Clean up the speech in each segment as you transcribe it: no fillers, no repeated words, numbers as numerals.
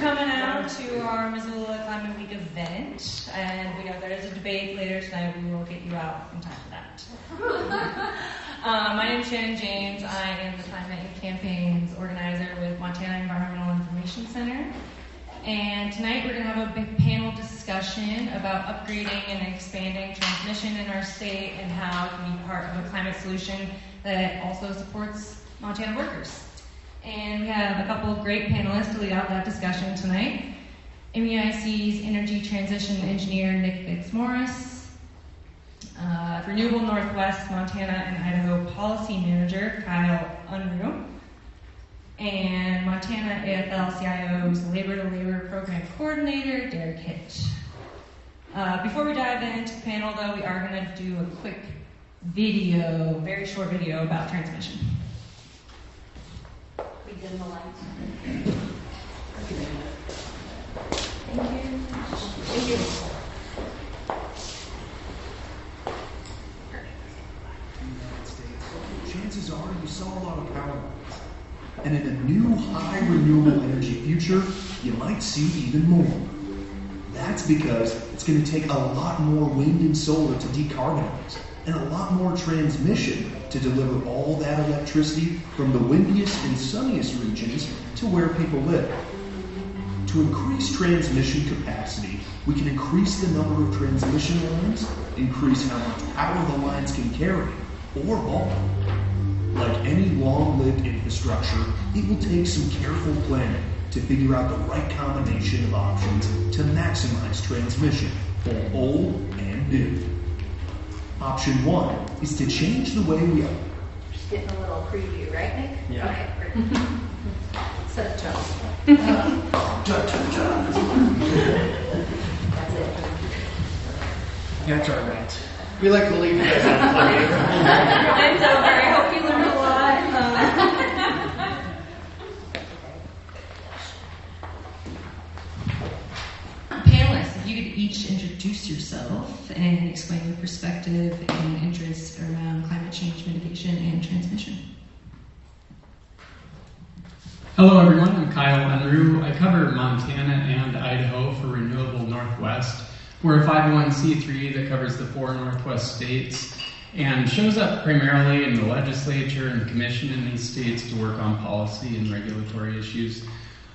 coming out to our Missoula Climate Week event, and we know there is a debate later tonight. We will get you out in time for that. My name is Shannon James. I am the Climate and Campaigns organizer with Montana Environmental Information Center. And tonight we're going to have a big panel discussion about upgrading and expanding transmission in our state and how it can be part of a climate solution that also supports Montana workers. And we have a couple of great panelists to lead out that discussion tonight. MEIC's Energy Transition Engineer, Nick Fitzmaurice, Renewable Northwest Montana and Idaho Policy Manager, Kyle Unruh, and Montana AFL-CIO's Labor-to-Labor Program Coordinator, Derek Hitt. Before we dive into the panel, though, we are going to do a quick video, very short video about transmission. We dim the lights. Thank you. Thank you. Chances are you saw a lot of power lines. And in a new high renewable energy future, you might see even more. That's because it's going to take a lot more wind and solar to decarbonize, and a lot more transmission to deliver all that electricity from the windiest and sunniest regions to where people live. To increase transmission capacity, we can increase the number of transmission lines, increase how much power the lines can carry, or bulk. Like any long-lived infrastructure, it will take some careful planning to figure out the right combination of options to maximize transmission, both old and new. Option 1 is to change the way we operate. Just getting a little preview, right, Nick? Yeah. Okay, great. Set the tone. That's it. That's all right. We like to leave you guys on the I'm so sorry. I hope you learned a lot. Panelists, if you could each introduce yourself and explain your perspective and interest around climate change mitigation and transmission. Hello everyone, I'm Kyle Unruh. I cover Montana and Idaho for Renewable Northwest. We're a 501c3 that covers the 4 Northwest states and shows up primarily in the legislature and commission in these states to work on policy and regulatory issues.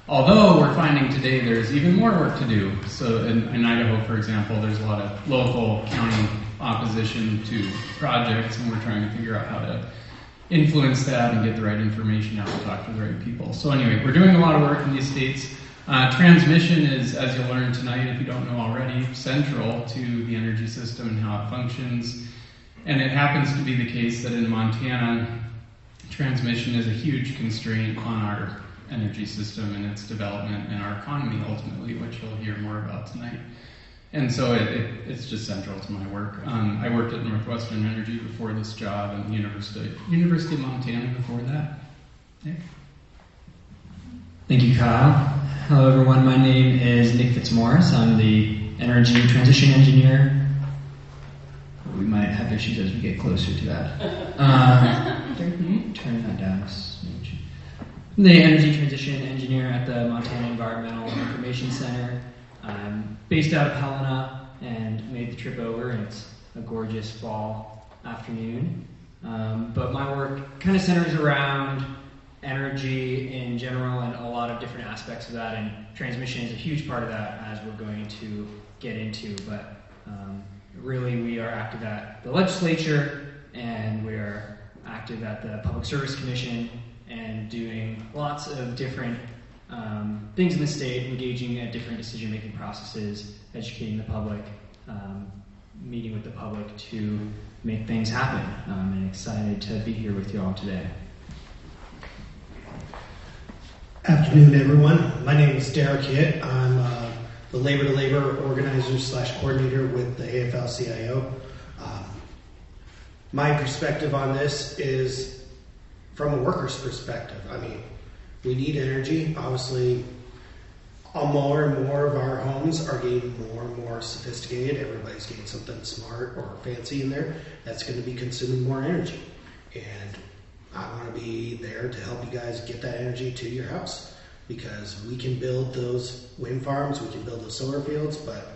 Although we're finding today there's even more work to do. So in Idaho, for example, there's a lot of local county opposition to projects, and we're trying to figure out how to influence that and get the right information out and talk to the right people. So anyway, we're doing a lot of work in these states. Transmission is, as you'll learn tonight, if you don't know already, central to the energy system and how it functions. And it happens to be the case that in Montana, transmission is a huge constraint on our energy system and its development and our economy ultimately, which you'll hear more about tonight. And so it's just central to my work. I worked at Northwestern Energy before this job and the University of Montana before that. Nick? Thank you, Kyle. Hello, everyone. My name is Nick Fitzmaurice. I'm the Energy Transition Engineer. We might have issues as we get closer to that. Turn that down. I'm the Energy Transition Engineer at the Montana Environmental Information Center. I'm based out of Helena and made the trip over, and it's a gorgeous fall afternoon. But my work kind of centers around energy in general and a lot of different aspects of that, and transmission is a huge part of that, as we're going to get into. But really, we are active at the legislature, and we are active at the Public Service Commission, and doing lots of different things in the state, engaging at different decision-making processes, educating the public, meeting with the public to make things happen. And excited to be here with you all today. Afternoon, everyone. My name is Derek Hitt. I'm the labor-to-labor organizer/coordinator with the AFL-CIO. My perspective on this is from a worker's perspective. I mean, we need energy. Obviously, more and more of our homes are getting more and more sophisticated. Everybody's getting something smart or fancy in there that's going to be consuming more energy. And I want to be there to help you guys get that energy to your house. because we can build those wind farms, we can build those solar fields, but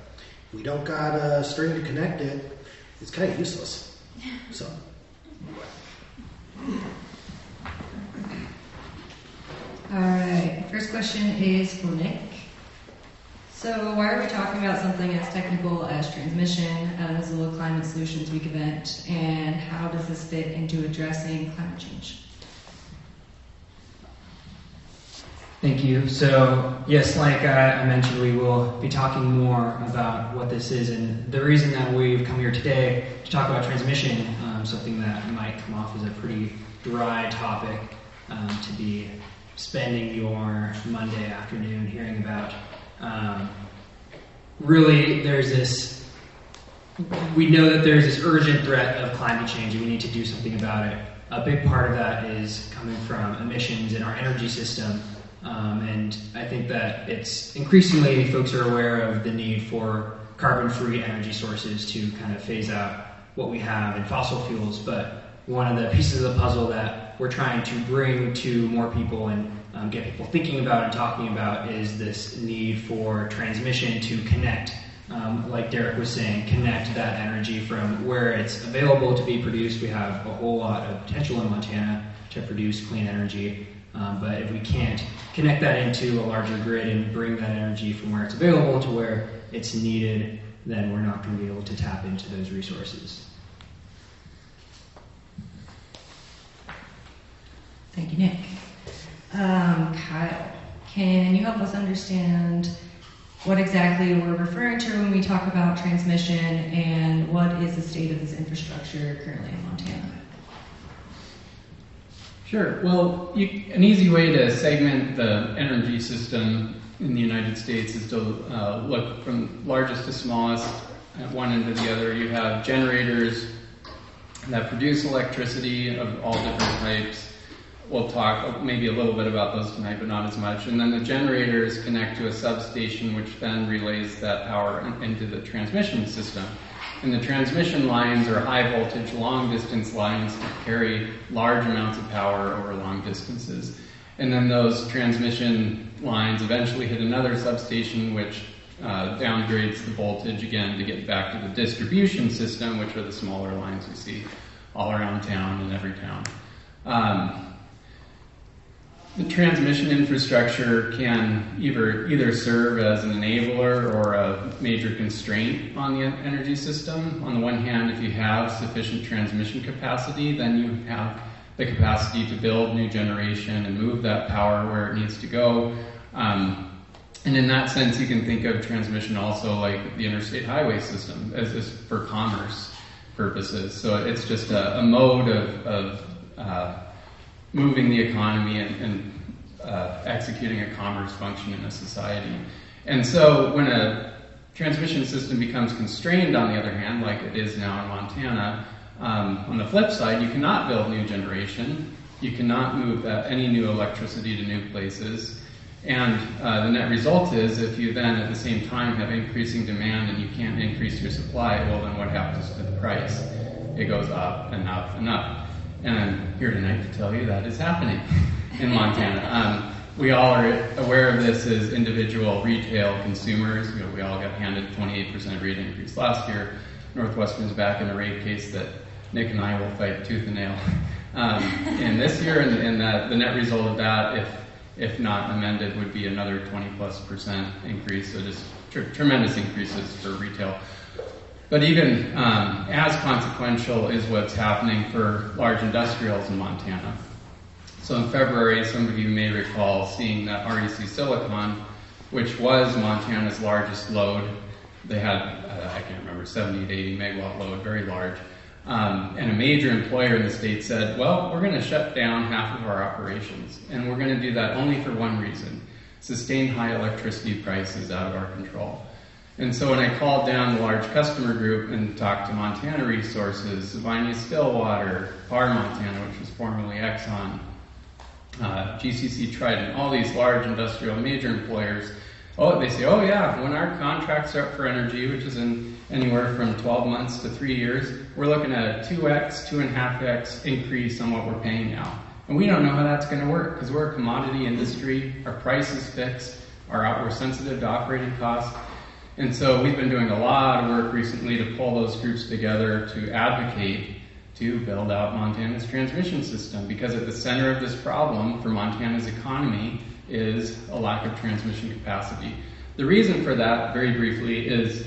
if we don't got a string to connect it, it's kind of useless. So. All right, first question is for Nick. So why are we talking about something as technical as transmission at a Missoula Climate Solutions Week event, and how does this fit into addressing climate change? Thank you. So, yes, like I mentioned, we will be talking more about what this is, and the reason that we've come here today to talk about transmission, something that might come off as a pretty dry topic to be spending your Monday afternoon hearing about. Really, we know that there's this urgent threat of climate change, and we need to do something about it. A big part of that is coming from emissions in our energy system. And I think that it's increasingly folks are aware of the need for carbon-free energy sources to kind of phase out what we have in fossil fuels. But one of the pieces of the puzzle that we're trying to bring to more people and get people thinking about and talking about is this need for transmission to connect, like Derek was saying, connect that energy from where it's available to be produced. We have a whole lot of potential in Montana to produce clean energy. But if we can't connect that into a larger grid and bring that energy from where it's available to where it's needed, then we're not going to be able to tap into those resources. Thank you, Nick. Kyle, can you help us understand what exactly we're referring to when we talk about transmission, and what is the state of this infrastructure currently in Montana? Sure. Well, an easy way to segment the energy system in the United States is to look from largest to smallest at one end to the other. You have generators that produce electricity of all different types. We'll talk maybe a little bit about those tonight, but not as much. And then the generators connect to a substation, which then relays that power into the transmission system. And the transmission lines are high voltage, long distance lines that carry large amounts of power over long distances. And then those transmission lines eventually hit another substation, which downgrades the voltage again to get back to the distribution system, which are the smaller lines you see all around town in every town. The transmission infrastructure can either serve as an enabler or a major constraint on the energy system. On the one hand, if you have sufficient transmission capacity, then you have the capacity to build new generation and move that power where it needs to go. And in that sense, you can think of transmission also like the interstate highway system as for commerce purposes. So it's just a mode of moving the economy and executing a commerce function in a society. And so when a transmission system becomes constrained, on the other hand, like it is now in Montana, on the flip side, you cannot build new generation. You cannot move any new electricity to new places. And the net result is, if you then at the same time have increasing demand and you can't increase your supply, well then what happens to the price? It goes up and up and up. And I'm here tonight to tell you that is happening in Montana. We all are aware of this as individual retail consumers. You know, we all got handed 28% rate increase last year. Northwestern's back in a rate case that Nick and I will fight tooth and nail in this year, and that the net result of that, if not amended, would be another 20+% increase. So just tremendous increases for retail. But even as consequential is what's happening for large industrials in Montana. So in February, some of you may recall seeing that REC Silicon, which was Montana's largest load. They had, I can't remember, 70 to 80 megawatt load, very large. And a major employer in the state said, well, we're going to shut down half of our operations. And we're going to do that only for one reason: sustain high electricity prices out of our control. And so when I called down the large customer group and talked to Montana Resources, Viney Stillwater, PAR Montana, which was formerly Exxon, GCC Trident, all these large industrial major employers, they say, oh yeah, when our contracts are up for energy, which is in anywhere from 12 months to 3 years, we're looking at a 2x, 2.5x increase on what we're paying now. And we don't know how that's going to work because we're a commodity industry. Our price is fixed. We're sensitive to operating costs. And so we've been doing a lot of work recently to pull those groups together to advocate to build out Montana's transmission system, because at the center of this problem for Montana's economy is a lack of transmission capacity. The reason for that, very briefly, is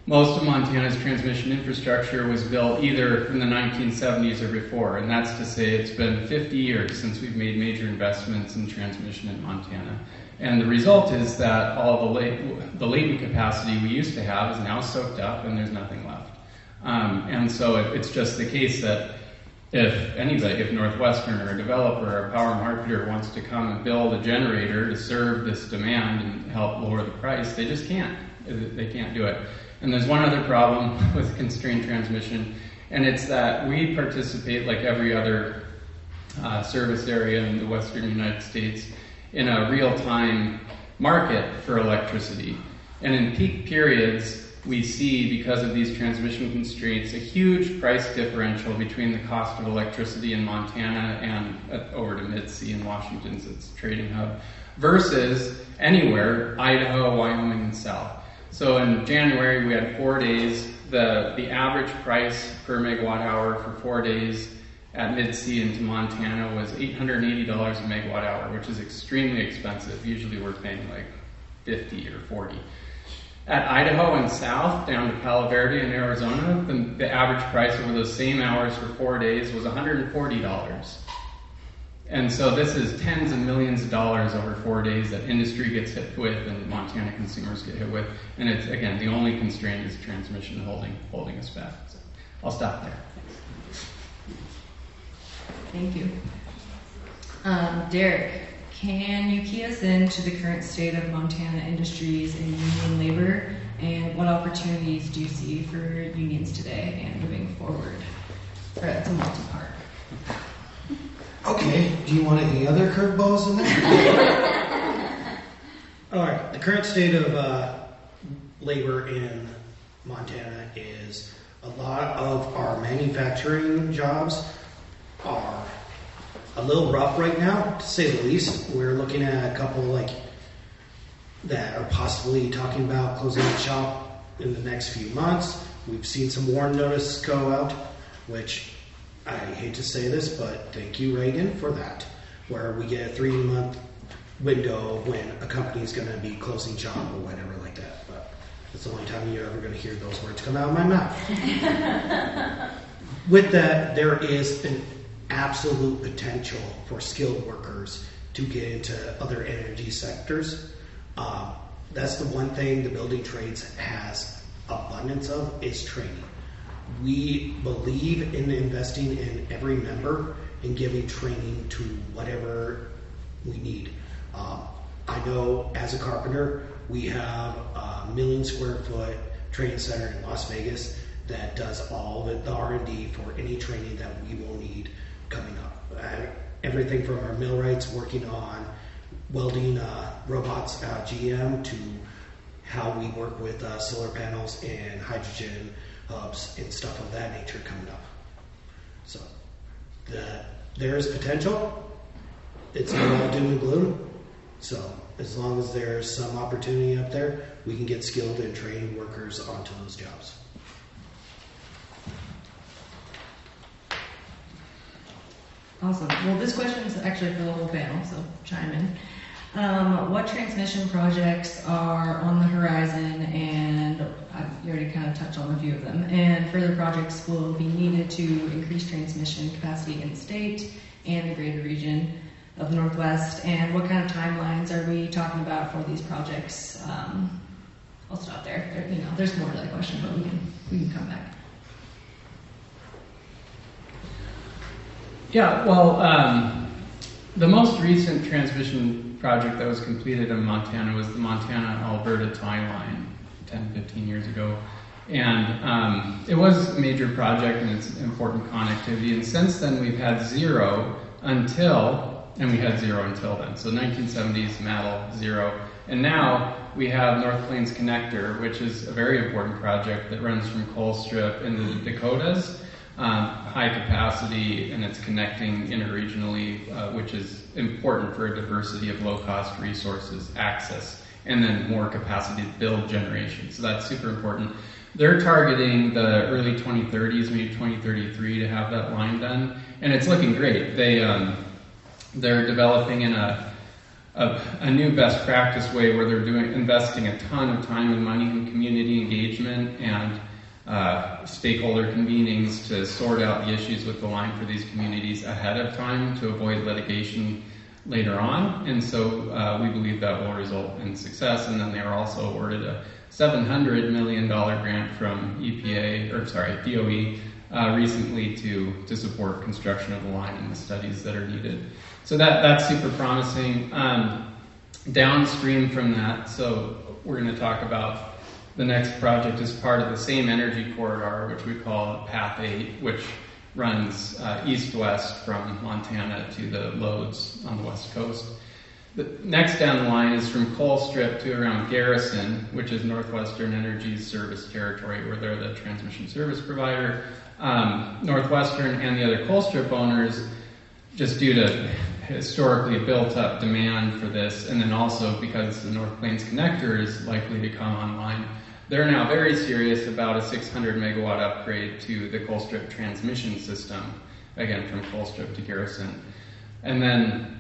most of Montana's transmission infrastructure was built either in the 1970s or before, and that's to say it's been 50 years since we've made major investments in transmission in Montana. And the result is that all the latent capacity we used to have is now soaked up and there's nothing left. And so it's just the case that if Northwestern or a developer or a power marketer wants to come and build a generator to serve this demand and help lower the price, they just can't. They can't do it. And there's one other problem with constrained transmission, and it's that we participate, like every other service area in the western United States, in a real-time market for electricity. And in peak periods, we see, because of these transmission constraints, a huge price differential between the cost of electricity in Montana and over to Mid-C in Washington's its trading hub, versus anywhere, Idaho, Wyoming, and south. So in January, we had 4 days. The average price per megawatt hour for 4 days at Mid-C into Montana was $880 a megawatt hour, which is extremely expensive. Usually we're paying like 50 or 40. At Idaho and south, down to Palo Verde in Arizona, the average price over those same hours for 4 days was $140. And so this is tens of millions of dollars over 4 days that industry gets hit with and Montana consumers get hit with. And it's, again, the only constraint is transmission holding us back. So I'll stop there. Thank you. Derek, can you key us into the current state of Montana industries and union labor, and what opportunities do you see for unions today and moving forward? It's a multi-part. Okay, do you want any other curveballs in there? All right, the current state of labor in Montana is a lot of our manufacturing jobs are a little rough right now, to say the least. We're looking at a couple that are possibly talking about closing the shop in the next few months. We've seen some warn notices go out, which I hate to say this, but thank you, Reagan, for that, where we get a 3-month window when a company is going to be closing shop or whatever like that. But it's the only time you're ever going to hear those words come out of my mouth. With that, there is an absolute potential for skilled workers to get into other energy sectors. That's the one thing the building trades has abundance of, is training. We believe in investing in every member and giving training to whatever we need. I know as a carpenter, we have a 1 million square foot training center in Las Vegas that does all of the R&D for any training that we will need coming up. Everything from our millwrights working on welding robots at GM to how we work with solar panels and hydrogen hubs and stuff of that nature coming up. So there is potential. It's not all doom and gloom. So as long as there's some opportunity up there, we can get skilled and trained workers onto those jobs. Awesome. Well, this question is actually for the whole panel, so chime in. What transmission projects are on the horizon, and you already kind of touched on a few of them, and further projects will be needed to increase transmission capacity in the state and the greater region of the Northwest, and what kind of timelines are we talking about for these projects? I'll stop there. There's more to that question, but we can come back. Yeah, well, the most recent transmission project that was completed in Montana was the Montana-Alberta tie line 10, 15 years ago. And it was a major project and it's important connectivity. And since then we've had zero until then. So 1970s, MATL, zero. And now we have North Plains Connector, which is a very important project that runs from Colstrip in the Dakotas high capacity, and it's connecting interregionally, which is important for a diversity of low-cost resources access, and then more capacity to build generation. So that's super important. They're targeting the early 2030s, maybe 2033, to have that line done, and it's looking great. They're developing in a new best practice way where they're investing a ton of time and money in community engagement and stakeholder convenings to sort out the issues with the line for these communities ahead of time to avoid litigation later on. And so we believe that will result in success. And then they were also awarded a $700 million grant from DOE recently to support construction of the line and the studies that are needed. So that's super promising. Downstream from that, so we're going to talk about the next project as part of the same energy corridor, which we call Path 8, which runs east-west from Montana to the loads on the west coast. The next down the line is from Colstrip to around Garrison, which is Northwestern Energy's service territory, where they're the transmission service provider. Northwestern and the other Colstrip owners, just due to historically built up demand for this, and then also because the North Plains Connector is likely to come online, they're now very serious about a 600 megawatt upgrade to the Colstrip transmission system, again from Colstrip to Garrison. And then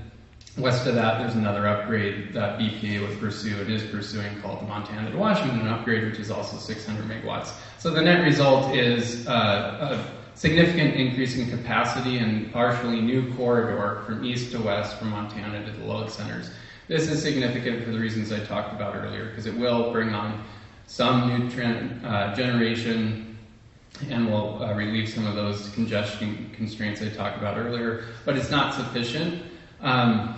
west of that, there's another upgrade that BPA would pursue and is pursuing called the Montana to Washington upgrade, which is also 600 megawatts. So the net result is a significant increase in capacity and partially new corridor from east to west from Montana to the load centers. This is significant for the reasons I talked about earlier, because it will bring on some new generation and will relieve some of those congestion constraints I talked about earlier, but it's not sufficient.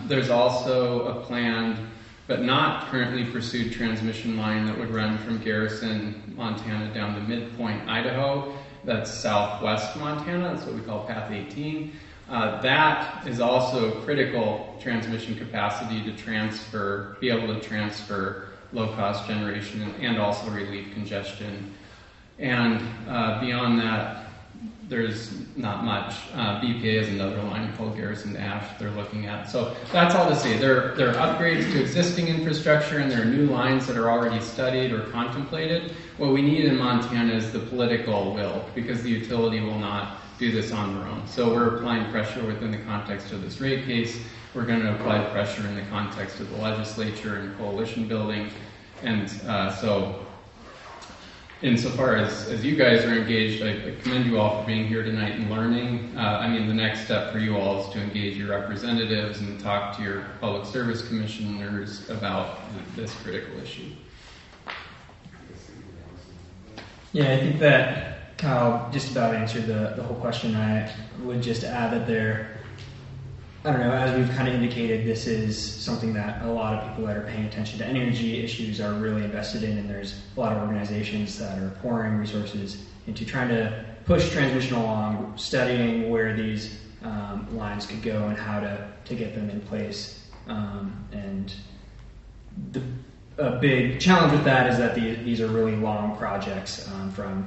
There's also a planned but not currently pursued transmission line that would run from Garrison, Montana down to Midpoint, Idaho. That's southwest Montana. That's what we call Path 18. That is also critical transmission capacity to be able to transfer low-cost generation and also relieve congestion. And beyond that, there's not much. BPA is another line called Garrison to Ash they're looking at. So that's all to say. There are upgrades to existing infrastructure, and there are new lines that are already studied or contemplated. What we need in Montana is the political will, because the utility will not do this on their own. So we're applying pressure within the context of this rate case. We're going to apply pressure in the context of the legislature and coalition building. And so insofar as you guys are engaged, I commend you all for being here tonight and learning. The next step for you all is to engage your representatives and talk to your public service commissioners about this critical issue. Yeah, I think that Kyle just about answered the whole question. I would just add that as we've kind of indicated, this is something that a lot of people that are paying attention to energy issues are really invested in, and there's a lot of organizations that are pouring resources into trying to push transmission along, studying where these lines could go and how to get them in place. And a big challenge with that is that these are really long projects, from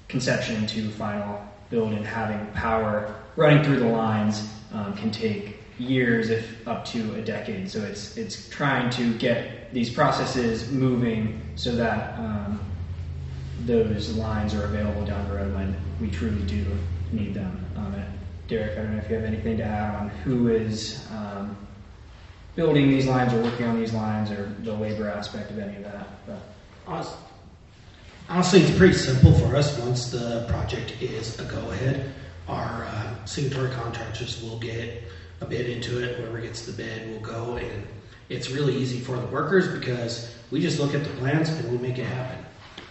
conception to final build, and having power running through the lines can take years, if up to a decade. So it's trying to get these processes moving so that those lines are available down the road when we truly do need them. Derek, I don't know if you have anything to add on who is building these lines or working on these lines, or the labor aspect of any of that. But honestly, it's pretty simple for us. Once the project is a go-ahead, our signatory contractors will get a bid into it. Whoever gets the bid will go, and it's really easy for the workers because we just look at the plans and we make it happen.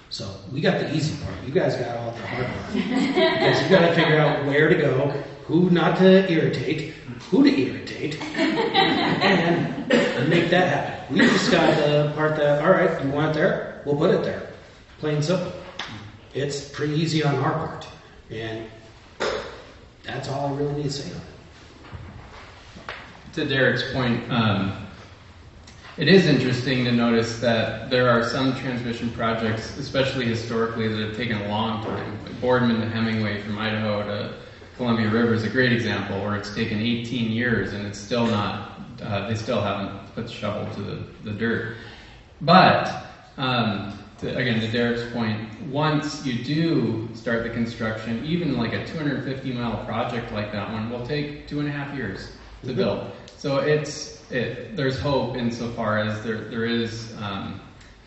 So we got the easy part. You guys got all the hard part. Because you got to figure out where to go, who not to irritate, who to irritate, and make that happen. We just got the part that, all right, you want it there? We'll put it there. Plain and simple. It's pretty easy on our part. And that's all I really need to say on it. To Derek's point, It is interesting to notice that there are some transmission projects, especially historically, that have taken a long time. Like Boardman to Hemingway from Idaho to Columbia River is a great example where it's taken 18 years and it's still not, they still haven't put the shovel to the dirt. But, again, to Derek's point, once you do start the construction, even like a 250-mile project like that one will take 2.5 years to build. So there's hope insofar as there is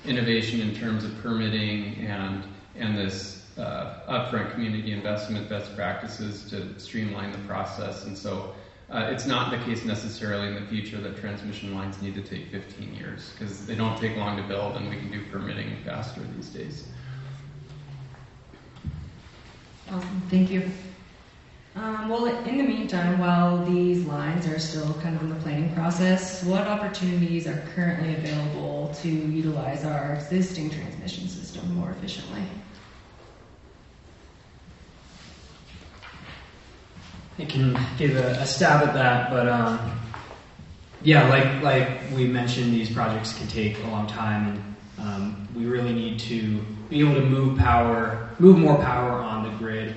innovation in terms of permitting and this upfront community investment best practices to streamline the process. And so it's not the case necessarily in the future that transmission lines need to take 15 years because they don't take long to build and we can do permitting faster these days. Awesome, thank you. Well, in the meantime, while these lines are still kind of in the planning process, what opportunities are currently available to utilize our existing transmission system more efficiently? I can give a stab at that, but yeah, like we mentioned, these projects can take a long time, and we really need to be able to move more power on the grid.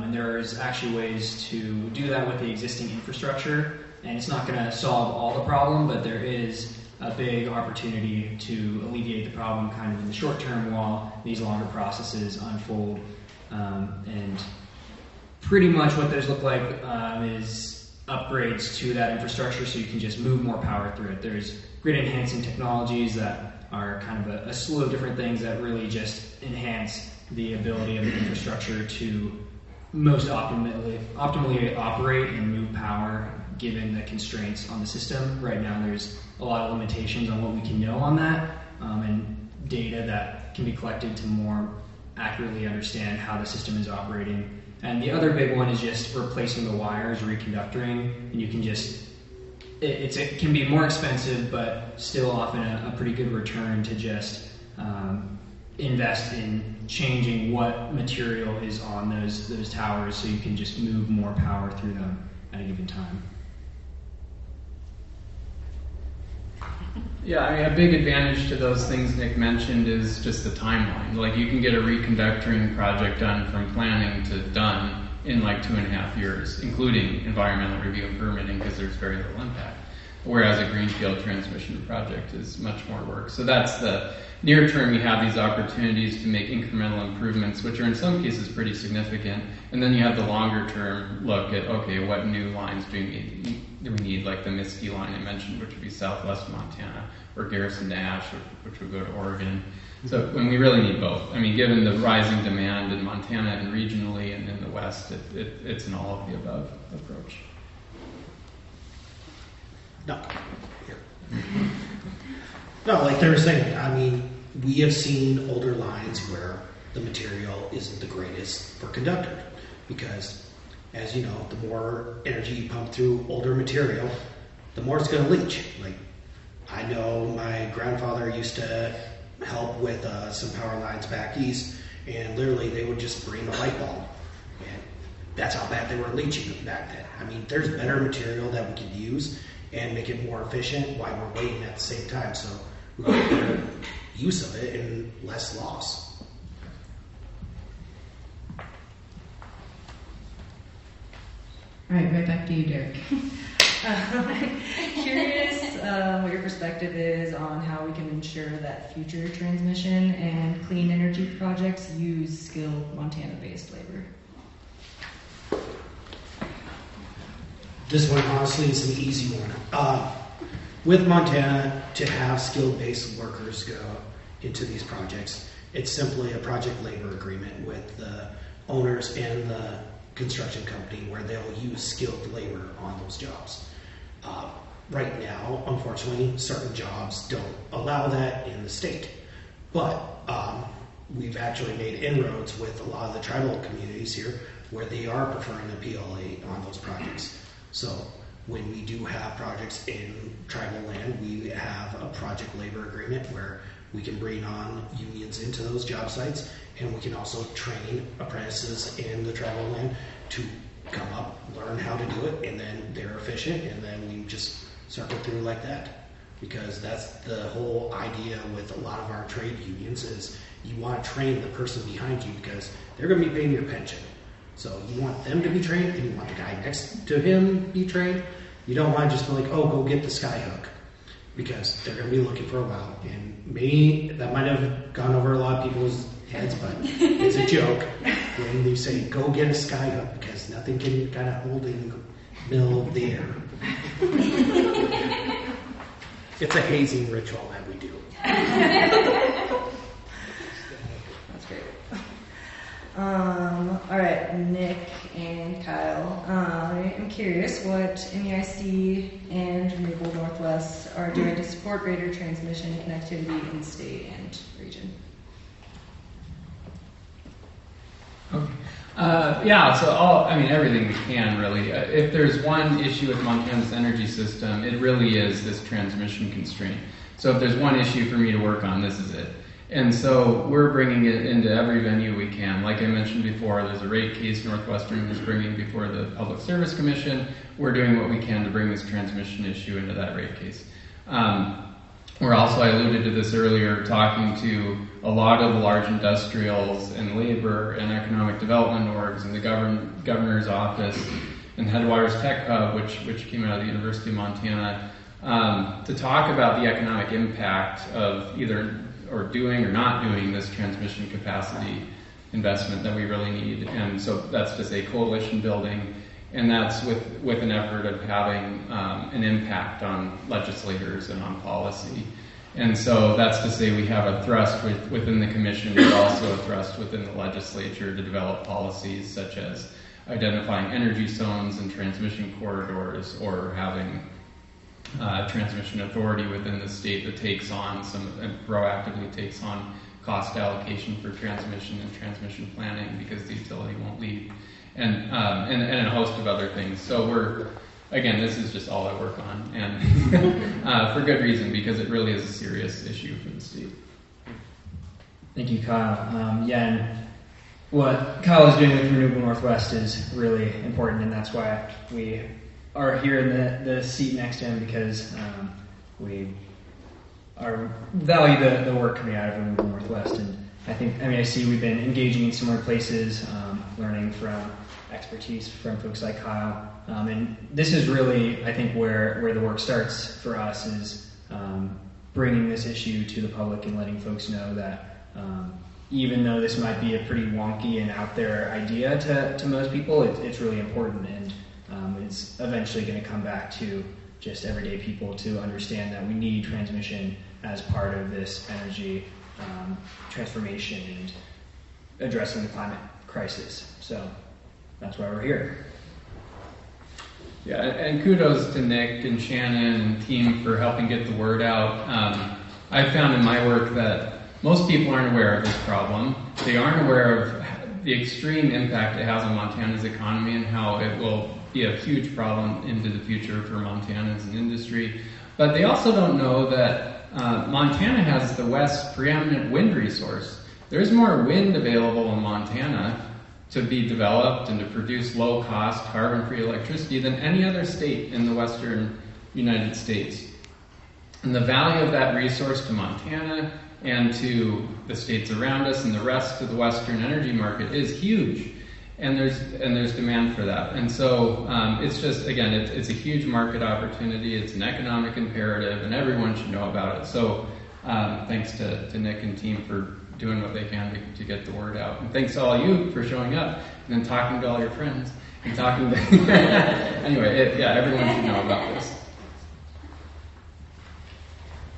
And there's actually ways to do that with the existing infrastructure, and it's not going to solve all the problem, but there is a big opportunity to alleviate the problem kind of in the short term while these longer processes unfold. And pretty much what those look like is upgrades to that infrastructure so you can just move more power through it. There's grid enhancing technologies that are kind of a slew of different things that really just enhance the ability of the infrastructure to most optimally operate and move power given the constraints on the system. Right now there's a lot of limitations on what we can know on that, and data that can be collected to more accurately understand how the system is operating. And the other big one is just replacing the wires, reconductoring, and you can just, it can be more expensive, but still often a pretty good return to just invest in changing what material is on those towers so you can just move more power through them at a given time. Yeah, I mean, a big advantage to those things Nick mentioned is just the timeline. Like you can get a reconductoring project done from planning to done in like 2.5 years, including environmental review and permitting because there's very little impact. Whereas a greenfield transmission project is much more work. So that's the near term, you have these opportunities to make incremental improvements, which are in some cases pretty significant. And then you have the longer term look at, okay, what new lines do we need, like the MEIC line I mentioned, which would be southwest Montana, or Garrison to Ash, which would go to Oregon. So, and we really need both. I mean, given the rising demand in Montana and regionally and in the West, it's an all of the above approach. No, here. No, like they were saying, I mean, we have seen older lines where the material isn't the greatest for conductor because, as you know, the more energy you pump through older material, the more it's going to leach. Like, I know my grandfather used to help with some power lines back east, and literally they would just bring a light bulb, and that's how bad they were leaching back then. I mean, there's better material that we could use and make it more efficient while we're waiting at the same time, so we get better use of it and less loss. All right back to you, Derek. Curious what your perspective is on how we can ensure that future transmission and clean energy projects use skilled Montana-based labor. This one honestly is an easy one. With Montana, to have skilled-based workers go into these projects, it's simply a project labor agreement with the owners and the construction company where they'll use skilled labor on those jobs. Right now, unfortunately, certain jobs don't allow that in the state, but we've actually made inroads with a lot of the tribal communities here where they are preferring the PLA on those projects. So when we do have projects in tribal land, we have a project labor agreement where we can bring on unions into those job sites, and we can also train apprentices in the tribal land to come up, learn how to do it, and then they're efficient, and then we just circle through like that. because that's the whole idea with a lot of our trade unions is you want to train the person behind you because they're going to be paying your pension. So you want them to be trained, and you want the guy next to him be trained. You don't want to just be like, oh, go get the skyhook, because they're going to be looking for a while. And maybe that might have gone over a lot of people's heads, but it's a joke when they say, go get a skyhook, because nothing can kind of hold in the middle of the air. It's a hazing ritual that we do. That's great. All right, Nick and Kyle. I am curious what MEIC and Renewable Northwest are doing to support greater transmission connectivity in the state and region. Okay. Everything we can really. If there's one issue with Montana's energy system, it really is this transmission constraint. So if there's one issue for me to work on, this is it. And so we're bringing it into every venue we can. Like I mentioned before, there's a rate case Northwestern is bringing before the Public Service Commission. We're doing what we can to bring this transmission issue into that rate case. We're also, I alluded to this earlier, talking to a lot of large industrials and labor and economic development orgs and the governor's office and Headwaters Tech Hub, which came out of the University of Montana, to talk about the economic impact of either or doing or not doing this transmission capacity investment that we really need. And so that's just a coalition building, and that's with an effort of having an impact on legislators and on policy. And so that's to say we have a thrust within the commission, but also a thrust within the legislature to develop policies such as identifying energy zones and transmission corridors, or having transmission authority within the state that takes on proactively takes on cost allocation for transmission and transmission planning because the utility won't lead, and a host of other things. So this is just all I work on, and for good reason, because it really is a serious issue for the state. Thank you, Kyle. And what Kyle is doing with Renewable Northwest is really important, and that's why we are here in the seat next to him, because we value the work coming out of Renewable Northwest. And I think MEIC, we've been engaging in similar places, learning from expertise from folks like Kyle. And this is really, I think, where the work starts for us, is bringing this issue to the public and letting folks know that even though this might be a pretty wonky and out there idea to most people, it's really important, and it's eventually going to come back to just everyday people to understand that we need transmission as part of this energy transformation and addressing the climate crisis. So that's why we're here. Yeah, and kudos to Nick and Shannon and team for helping get the word out. I've found in my work that most people aren't aware of this problem. They aren't aware of the extreme impact it has on Montana's economy and how it will be a huge problem into the future for Montana as an industry. But they also don't know that Montana has the West's preeminent wind resource. There's more wind available in Montana to be developed and to produce low-cost, carbon-free electricity than any other state in the western United States. And the value of that resource to Montana and to the states around us and the rest of the Western energy market is huge. And there's demand for that. And so it's just, again, it's a huge market opportunity. It's an economic imperative, and everyone should know about it. So thanks to Nick and team for doing what they can to get the word out. And thanks to all you for showing up and then talking to all your friends and talking to... Anyway, everyone should know about this.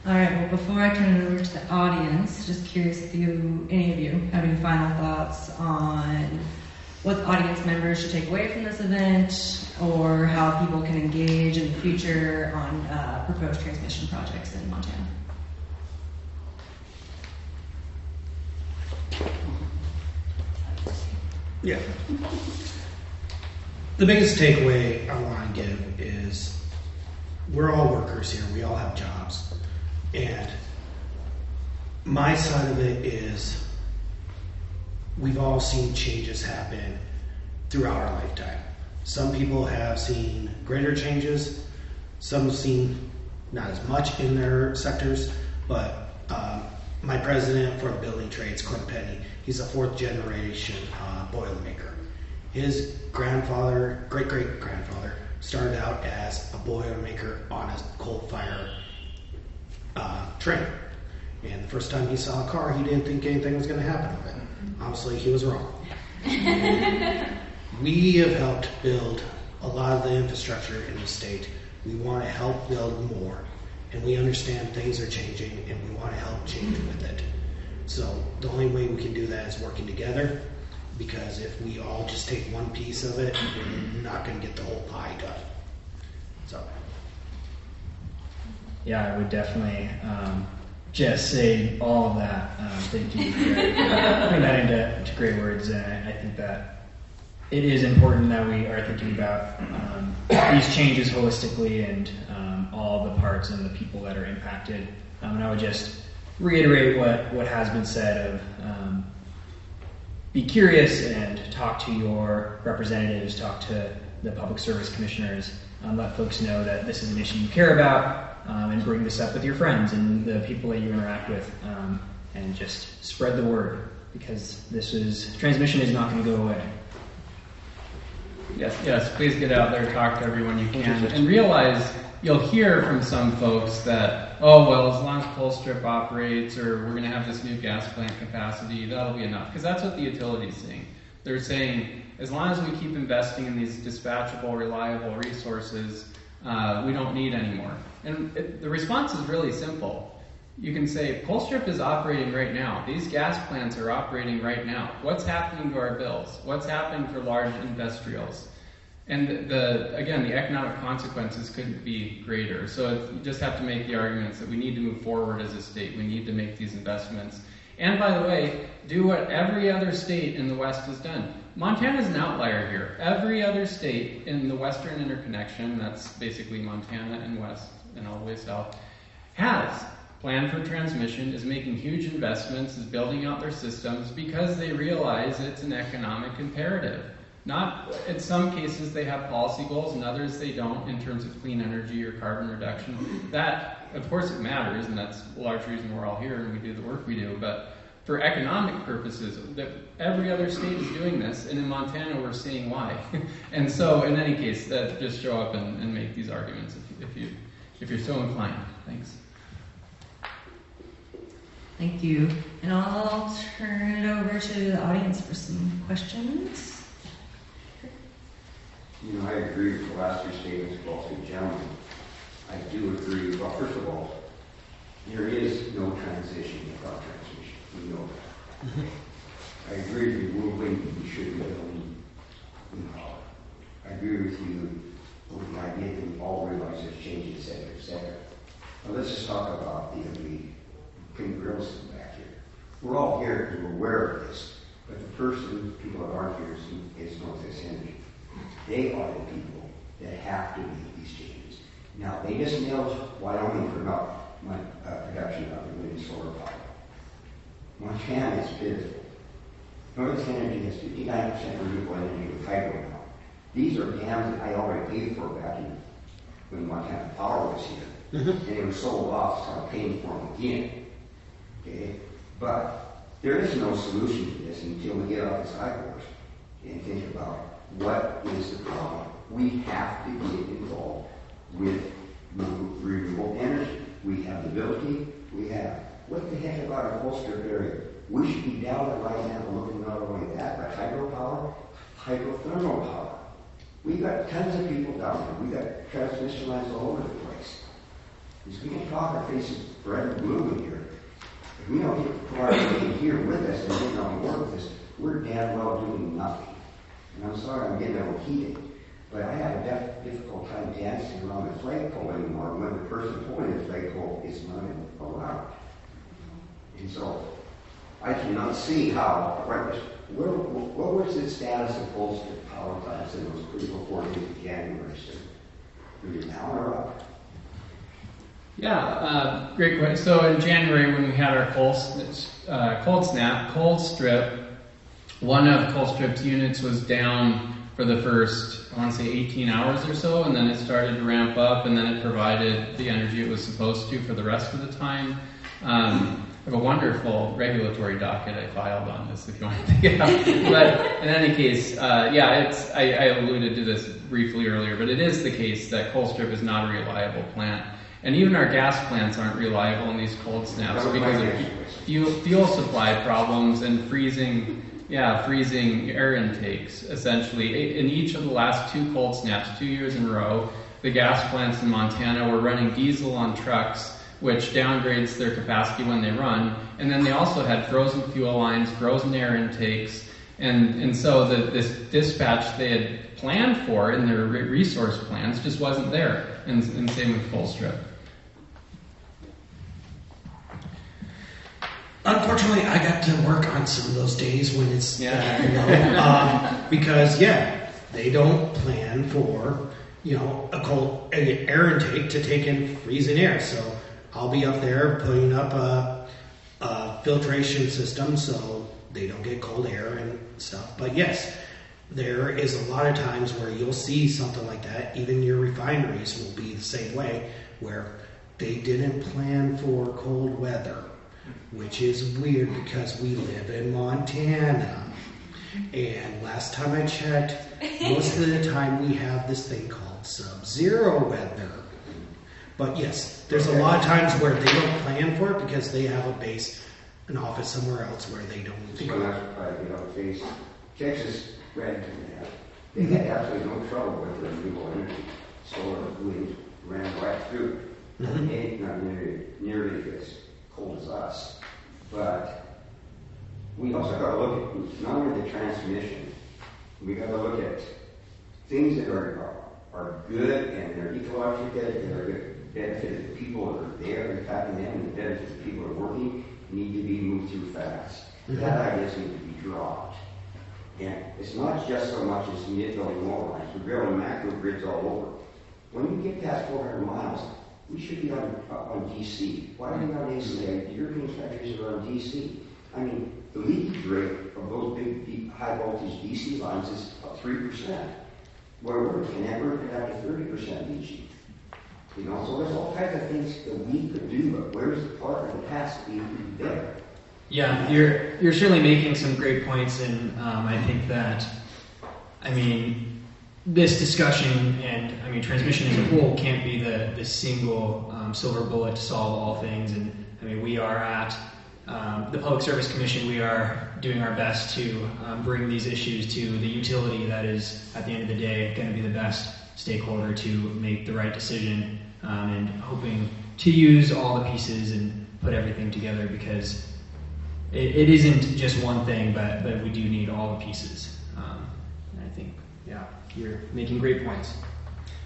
All right, well, before I turn it over to the audience, just curious if any of you have any final thoughts on what the audience members should take away from this event, or how people can engage in the future on proposed transmission projects in Montana. Yeah. The biggest takeaway I want to give is we're all workers here. We all have jobs. And my side of it is we've all seen changes happen throughout our lifetime. Some people have seen greater changes. Some have seen not as much in their sectors, but my president for the building trades, Clint Penny, he's a 4th generation Boilermaker. His grandfather, great-great-grandfather, started out as a Boilermaker on a coal-fire train. And the first time he saw a car, he didn't think anything was going to happen with it. Obviously, he was wrong. We have helped build a lot of the infrastructure in the state. We want to help build more. And we understand things are changing, and we want to help change with it. So the only way we can do that is working together, because if we all just take one piece of it, we're not going to get the whole pie done. So. Yeah, I would definitely just say all of that. Thank you for putting that into great words. And I think that it is important that we are thinking about these changes holistically and all the parts and the people that are impacted. And I would just reiterate what has been said of be curious and talk to your representatives, talk to the public service commissioners, let folks know that this is an issue you care about, and bring this up with your friends and the people that you interact with, and just spread the word, because transmission is not going to go away. Yes, please get out there, talk to everyone you can, and realize you'll hear from some folks that, oh, well, as long as Colstrip operates, or we're going to have this new gas plant capacity, that'll be enough. Because that's what the utility's saying. They're saying, as long as we keep investing in these dispatchable, reliable resources, we don't need any more. And the response is really simple. You can say, Colstrip is operating right now. These gas plants are operating right now. What's happening to our bills? What's happening for large industrials? And the economic consequences couldn't be greater. So you just have to make the arguments that we need to move forward as a state. We need to make these investments. And by the way, do what every other state in the West has done. Montana's an outlier here. Every other state in the Western interconnection, that's basically Montana and West and all the way south, has planned for transmission, is making huge investments, is building out their systems because they realize it's an economic imperative. Not, in some cases they have policy goals, and others they don't in terms of clean energy or carbon reduction. That, of course, it matters, and that's a large reason we're all here and we do the work we do. But for economic purposes, that every other state is doing this, and in Montana we're seeing why. And so, in any case, just show up and make these arguments if you're so inclined. Thanks. Thank you. And I'll turn it over to the audience for some questions. You know, I agree with the last 3 statements of all 3 gentlemen. I do agree. Well, first of all, there is no transition without transmission. We know that. I agree with you. We should be building in power. I agree with you with the idea that we all realize there's change in sector to sector. Now let's just talk about the King Grilson back here. We're all here and we're aware of this, but the people that aren't here is Northwest Energy. They are the people that have to make these changes. Now, they just nailed Wyoming for about my production of the wind and solar power. Montana is pivotal. Northwest Energy has 59% renewable energy with hydro now. These are dams that I already paid for back when Montana Power was here. And they were sold off, so I'm paying for them again. Okay? But there is no solution to this until we get off this high horse and think about what is the problem. We have to get involved with renewable energy. We have the ability. What the heck about our Colstrip area? We should be down there right now looking not only at that, but hydropower, hydrothermal power. We've got tons of people down there. We've got transmission lines all over the place. Because we can talk our faces red and blue in here. If we don't get coordinated here with us and getting on board with us, we're damn well doing nothing. And I'm sorry I'm getting a little heated, but I have a difficult time dancing around the flagpole anymore when the person pulling the flagpole is not allowed. And so I cannot see how, what was the status of Colstrip power plants in those critical 4 days of January? Are you down or up? Yeah, great question. So in January when we had our cold snap, Colstrip, one of Colstrip's units was down for the first, I want to say 18 hours or so, and then it started to ramp up, and then it provided the energy it was supposed to for the rest of the time. I have a wonderful regulatory docket I filed on this if you want to pick it up. But in any case, I alluded to this briefly earlier, but it is the case that Colstrip is not a reliable plant. And even our gas plants aren't reliable in these cold snaps because of fuel supply problems and freezing air intakes, essentially. In each of the last 2 cold snaps, 2 years in a row, the gas plants in Montana were running diesel on trucks, which downgrades their capacity when they run. And then they also had frozen fuel lines, frozen air intakes, and so this dispatch they had planned for in their resource plans just wasn't there, and same with Colstrip. Unfortunately, I got to work on some of those days when it's because they don't plan for a cold air intake to take in freezing air. So I'll be up there putting up a filtration system so they don't get cold air and stuff. But yes, there is a lot of times where you'll see something like that. Even your refineries will be the same way, where they didn't plan for cold weather, which is weird because we live in Montana. And last time I checked, most of the time we have this thing called sub-zero weather. But yes, there's a lot of times where they don't plan for it because they have a base, an office somewhere else where they don't think about it. Texas ran that. They had absolutely no trouble with the renewable energy. Solar, wind ran right through. Mm-hmm. It ain't not nearly as cold as us. But we also got to look at not only the transmission, we got to look at things that are good and they're ecologically good, that are good, benefit the people that are there impacting them, and the benefit the people that are working need to be moved through fast. Mm-hmm. That ideas need to be dropped. And it's not just so much as building more lines, we're building macro grids all over. When you get past 400 miles, we should be on DC. Why are we on AC? The European countries are on DC. I mean, the leakage rate of those big high voltage DC lines is about 3%. Where we're looking at, we're looking at 30% each. So there's all kinds of things that we could do, but where's the partner that has to be there? Yeah, you're certainly making some great points, and I think that, this discussion and transmission as a whole can't be the single silver bullet to solve all things. And we are at the Public Service Commission. We are doing our best to bring these issues to the utility that is, at the end of the day, going to be the best stakeholder to make the right decision, and hoping to use all the pieces and put everything together, because it isn't just one thing, but we do need all the pieces. And I think, you're making great points.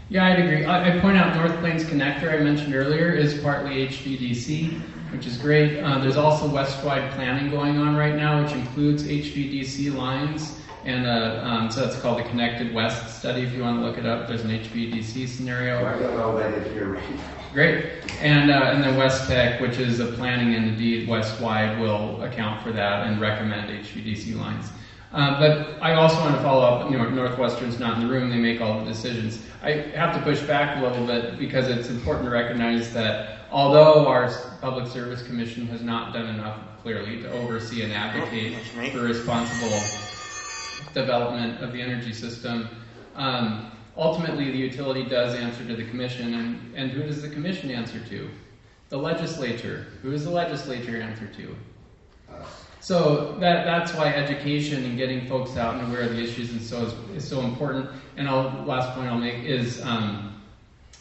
Yeah, I'd agree. I point out North Plains Connector I mentioned earlier is partly HVDC, which is great. There's also west-wide planning going on right now, which includes HVDC lines, and so that's called the Connected West study if you want to look it up. There's an HVDC scenario. I don't know that if you're right. Great. And then West Tech, which is a planning entity west-wide, will account for that and recommend HVDC lines. But I also want to follow up, Northwestern's not in the room, they make all the decisions. I have to push back a little bit because it's important to recognize that although our Public Service Commission has not done enough, clearly, to oversee and advocate for responsible development of the energy system, ultimately the utility does answer to the Commission, and who does the Commission answer to? The legislature. Who does the legislature answer to? So that's why education and getting folks out and aware of the issues is so important. And last point I'll make is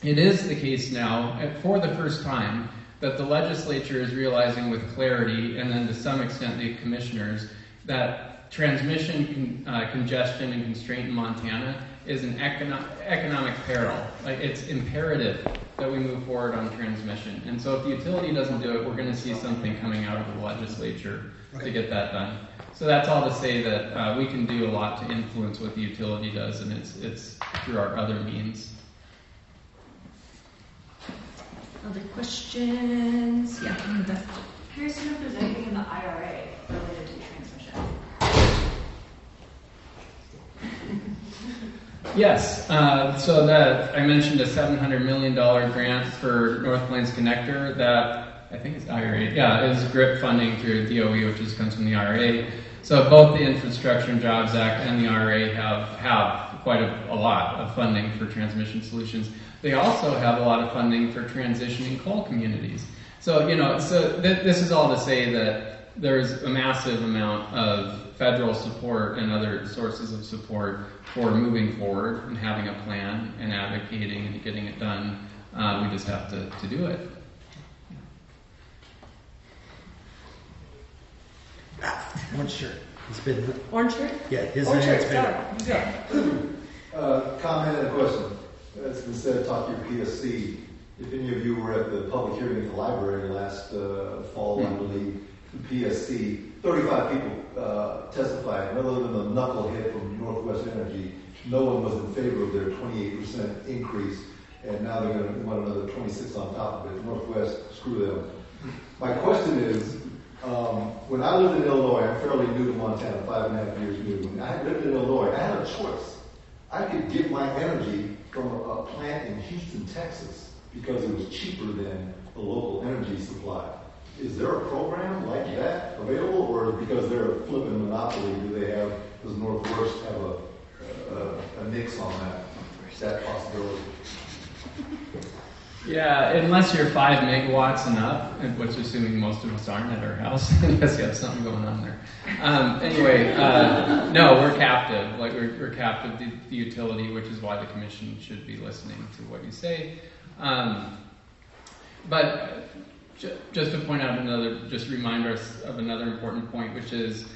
it is the case now, for the first time, that the legislature is realizing with clarity, and then to some extent the commissioners, that transmission congestion and constraint in Montana is an economic peril. It's imperative that we move forward on transmission. And so if the utility doesn't do it, we're going to see something coming out of the legislature to get that done. So that's all to say that we can do a lot to influence what the utility does, and it's through our other means. Other questions? Yeah, Beth. Curious to know if there's anything in the IRA related to transmission. Yes. So that I mentioned a $700 million grant for North Plains Connector that I think it's IRA. Yeah, is GRIP funding through DOE, which comes from the IRA. So both the Infrastructure and Jobs Act and the IRA have quite a lot of funding for transmission solutions. They also have a lot of funding for transitioning coal communities. So, this is all to say that there's a massive amount of federal support and other sources of support for moving forward and having a plan and advocating and getting it done. We just have to do it. One shirt. He's been. Orange shirt? Yeah, his Orange hand's shirt, been. sorry. Comment and a question. As instead of talking your PSC, if any of you were at the public hearing at the library last fall, I believe, the PSC, 35 people testified, and other than the knucklehead from Northwest Energy, no one was in favor of their 28% increase, and now they're going to want another 26 on top of it. Northwest, screw them. My question is, when I lived in Illinois, I'm fairly new to Montana, 5.5 years new. When I lived in Illinois, I had a choice. I could get my energy from a plant in Houston, Texas, because it was cheaper than the local energy supply. Is there a program like that available, or because they're a flipping monopoly, does Northwest have a nix on that possibility? Yeah, unless you're 5 megawatts and up, which assuming most of us aren't at our house, unless you have something going on there. No, we're captive. Like we're captive to the utility, which is why the commission should be listening to what you say. But just to point out remind us of another important point, which is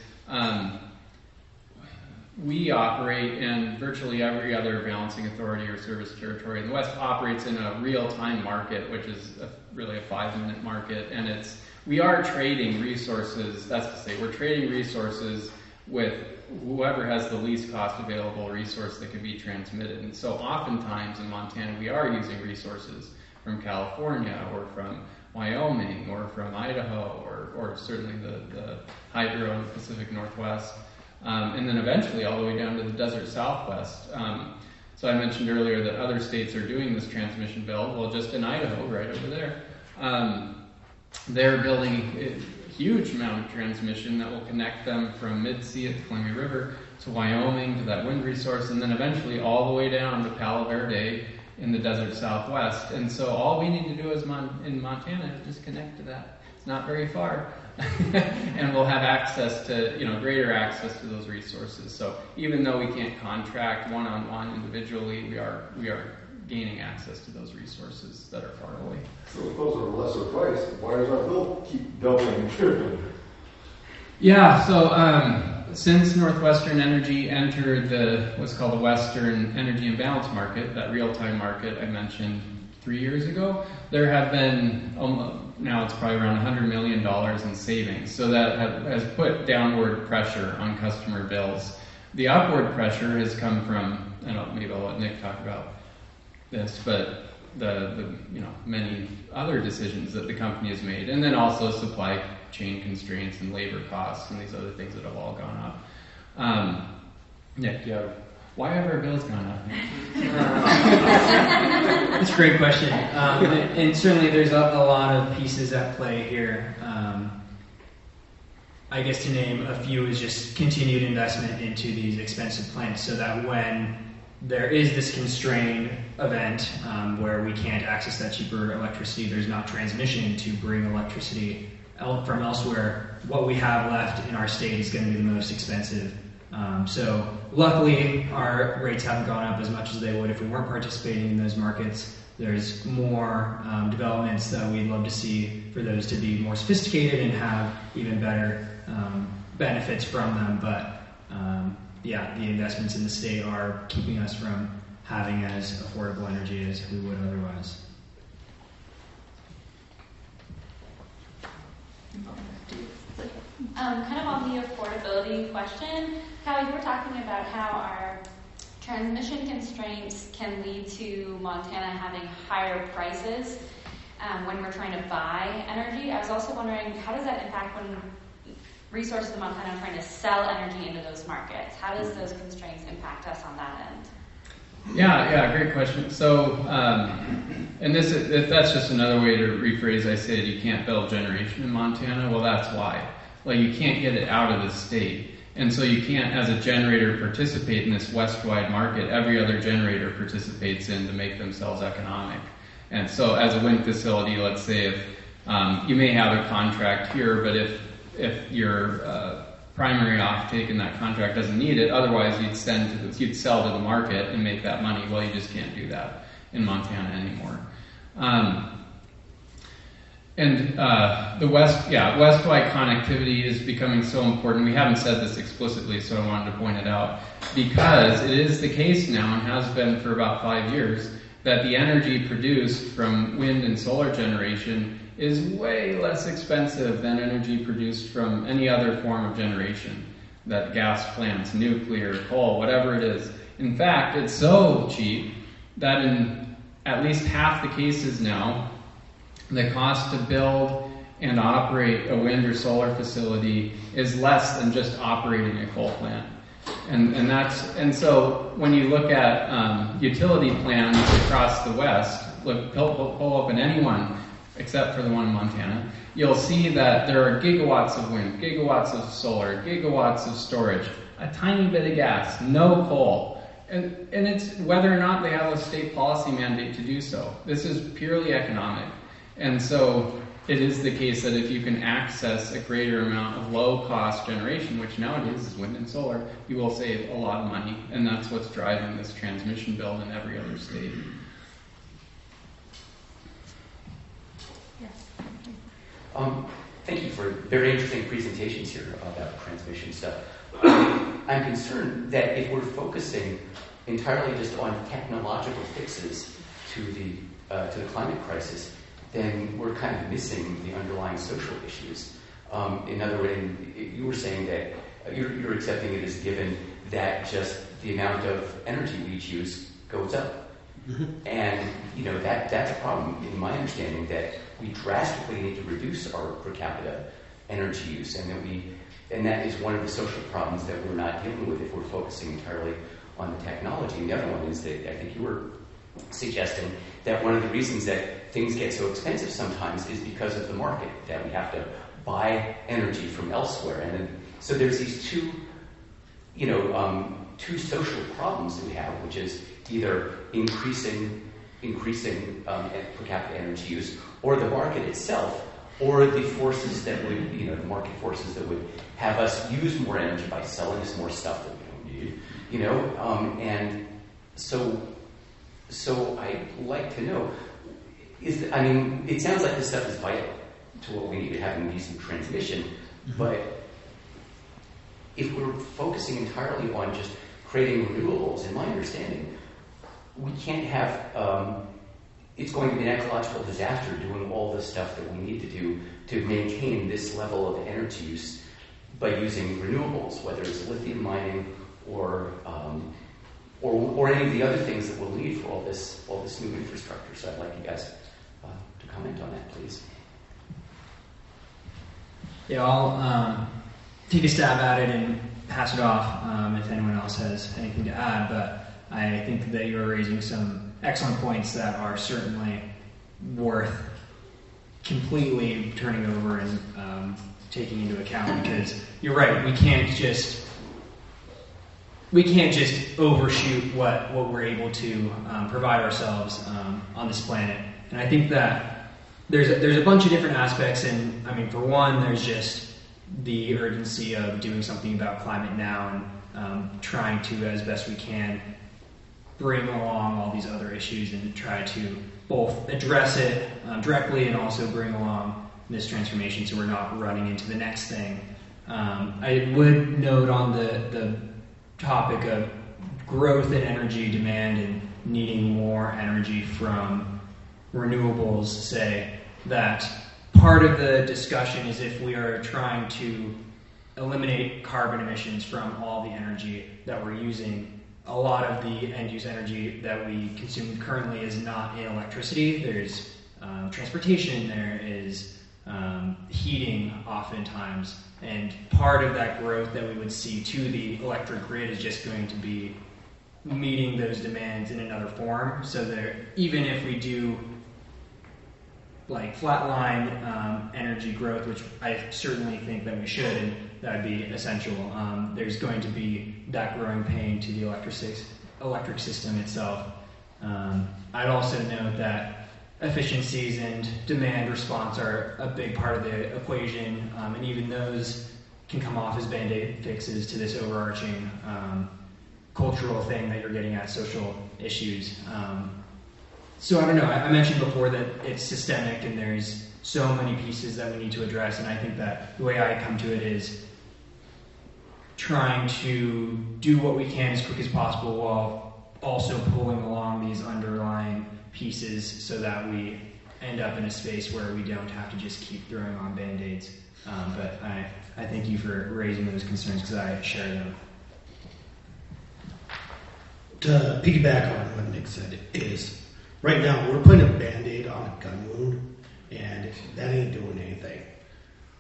we operate, and virtually every other balancing authority or service territory in the West operates in a real-time market, which is really a 5-minute market, and we are trading resources. That's to say, we're trading resources with whoever has the least cost available resource that can be transmitted. And so oftentimes in Montana, we are using resources from California or from Wyoming or from Idaho or certainly the hydro in the Pacific Northwest. And then eventually all the way down to the desert Southwest. So I mentioned earlier that other states are doing this transmission build. Well, just in Idaho, right over there, they're building a huge amount of transmission that will connect them from Mid-Sea at the Columbia River to Wyoming, to that wind resource, and then eventually all the way down to Palo Verde in the desert Southwest. And so all we need to do in Montana is just connect to that. It's not very far. And we'll have access to, greater access to those resources. So even though we can't contract one-on-one individually, we are gaining access to those resources that are far away. So if those are a lesser price, why does our bill keep doubling and tripling? Yeah, so since Northwestern Energy entered what's called the Western Energy Imbalance Market, that real-time market I mentioned 3 years ago, there have been now it's probably around $100 million in savings. So that has put downward pressure on customer bills. The upward pressure has come from, maybe I'll let Nick talk about this, but the many other decisions that the company has made, and then also supply chain constraints and labor costs and these other things that have all gone up. Nick, why have our bills gone up? That's a great question. And certainly there's a lot of pieces at play here. I guess to name a few is just continued investment into these expensive plants so that when there is this constrained event where we can't access that cheaper electricity, there's not transmission to bring electricity from elsewhere, what we have left in our state is going to be the most expensive. So luckily, our rates haven't gone up as much as they would if we weren't participating in those markets. There's more developments that we'd love to see for those to be more sophisticated and have even better benefits from them. But the investments in the state are keeping us from having as affordable energy as we would otherwise. Kind of on the affordability question, Callie, you were talking about how our transmission constraints can lead to Montana having higher prices when we're trying to buy energy. I was also wondering, how does that impact when resources in Montana are trying to sell energy into those markets? How does those constraints impact us on that end? Yeah, great question. So, and that's just another way to rephrase. I said you can't build generation in Montana. Well, that's why. Like, you can't get it out of the state, and so you can't, as a generator, participate in this west-wide market. Every other generator participates in to make themselves economic. And so, as a wind facility, let's say if you may have a contract here, but if your primary offtake in that contract doesn't need it, otherwise you'd sell to the market and make that money. Well, you just can't do that in Montana anymore. The west-wide connectivity is becoming so important. We haven't said this explicitly, so I wanted to point it out, because it is the case now, and has been for about 5 years, that the energy produced from wind and solar generation is way less expensive than energy produced from any other form of generation. That gas plants, nuclear, coal, whatever it is. In fact, it's so cheap that in at least half the cases now, the cost to build and operate a wind or solar facility is less than just operating a coal plant. And so when you look at utility plans across the West, pull open any one except for the one in Montana, you'll see that there are gigawatts of wind, gigawatts of solar, gigawatts of storage, a tiny bit of gas, no coal. And it's whether or not they have a state policy mandate to do so. This is purely economic. And so it is the case that if you can access a greater amount of low-cost generation, which nowadays is wind and solar, you will save a lot of money. And that's what's driving this transmission bill in every other state. Thank you for very interesting presentations here about transmission stuff. I'm concerned that if we're focusing entirely just on technological fixes to the climate crisis, then we're kind of missing the underlying social issues. In other words, you were saying that you're accepting it as given that just the amount of energy we choose goes up. And that's a problem in my understanding, that we drastically need to reduce our per capita energy use, and that is one of the social problems that we're not dealing with if we're focusing entirely on the technology. And the other one is that I think you were suggesting that one of the reasons that things get so expensive sometimes is because of the market, that we have to buy energy from elsewhere. And so there's these two social problems that we have, which is either increasing per capita energy use, or the market itself, or the forces that would, the market forces that would have us use more energy by selling us more stuff that we don't need, and so I'd like to know, it sounds like this stuff is vital to what we need to have in decent transmission, but if we're focusing entirely on just creating renewables, in my understanding, we can't have, it's going to be an ecological disaster doing all the stuff that we need to do to maintain this level of energy use by using renewables, whether it's lithium mining or any of the other things that we'll need for all this new infrastructure. So I'd like you guys to comment on that, please. Yeah, I'll take a stab at it and pass it off if anyone else has anything to add, but I think that you're raising some excellent points that are certainly worth completely turning over and taking into account, because you're right, we can't just overshoot what we're able to provide ourselves on this planet. And I think that there's a bunch of different aspects, and for one, there's just the urgency of doing something about climate now and trying to, as best we can, bring along all these other issues and try to both address it directly and also bring along this transformation so we're not running into the next thing. I would note on the topic of growth in energy demand and needing more energy from renewables, say that part of the discussion is if we are trying to eliminate carbon emissions from all the energy that we're using. A lot of the end-use energy that we consume currently is not in electricity. There's transportation, there is heating oftentimes, and part of that growth that we would see to the electric grid is just going to be meeting those demands in another form, so that even if we do like flatline energy growth, which I certainly think that we should, and that would be essential, there's going to be that growing pain to the electric system itself. I'd also note that efficiencies and demand response are a big part of the equation, and even those can come off as band-aid fixes to this overarching cultural thing that you're getting at, social issues. So I don't know, I mentioned before that it's systemic and there's so many pieces that we need to address, and I think that the way I come to it is trying to do what we can as quick as possible while also pulling along these underlying pieces so that we end up in a space where we don't have to just keep throwing on band-aids. But I thank you for raising those concerns because I share them. To piggyback on what Nick said is, right now we're putting a band-aid on a gun wound, and that ain't doing anything.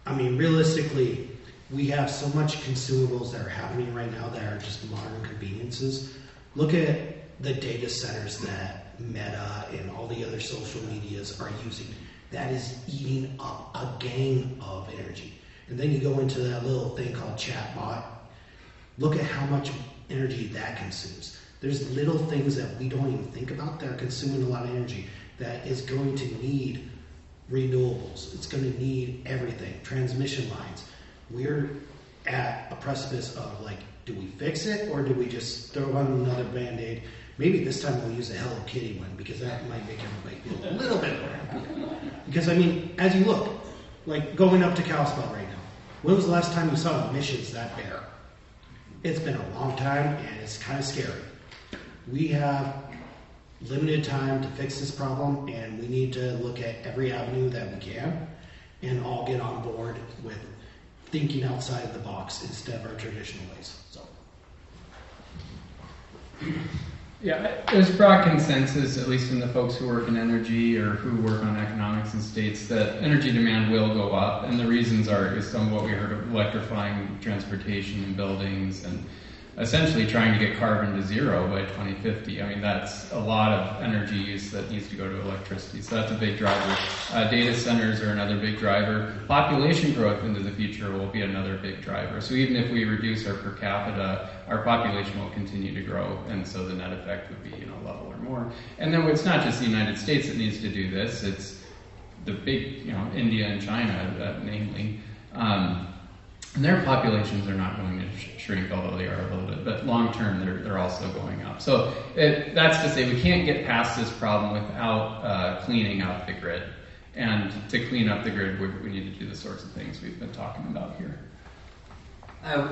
I mean, realistically, we have so much consumables that are happening right now that are just modern conveniences. Look at the data centers that Meta and all the other social medias are using. That is eating up a gang of energy. And then you go into that little thing called chatbot. Look at how much energy that consumes. There's little things that we don't even think about that are consuming a lot of energy that is going to need renewables. It's going to need everything, transmission lines. We're at a precipice of like, do we fix it or do we just throw on another Band-Aid? Maybe this time we'll use a Hello Kitty one because that might make everybody feel a little bit more happy. Because I mean, as you look, like going up to Kalispell right now, when was the last time you saw emissions that bare? It's been a long time and it's kind of scary. We have limited time to fix this problem and we need to look at every avenue that we can and all get on board with thinking outside of the box instead of our traditional ways. So. Yeah, there's broad consensus, at least in the folks who work in energy or who work on economics in states, that energy demand will go up, and the reasons is some of what we heard of electrifying transportation and buildings and essentially trying to get carbon to zero by 2050. I mean, that's a lot of energy use that needs to go to electricity, so that's a big driver. Data centers are another big driver. Population growth into the future will be another big driver. So even if we reduce our per capita, our population will continue to grow, and so the net effect would be, level or more. And then it's not just the United States that needs to do this, it's the big, India and China, namely. And their populations are not going to shrink, although they are a little bit, but long term they're also going up. So that's to say we can't get past this problem without cleaning up the grid. And to clean up the grid, we need to do the sorts of things we've been talking about here.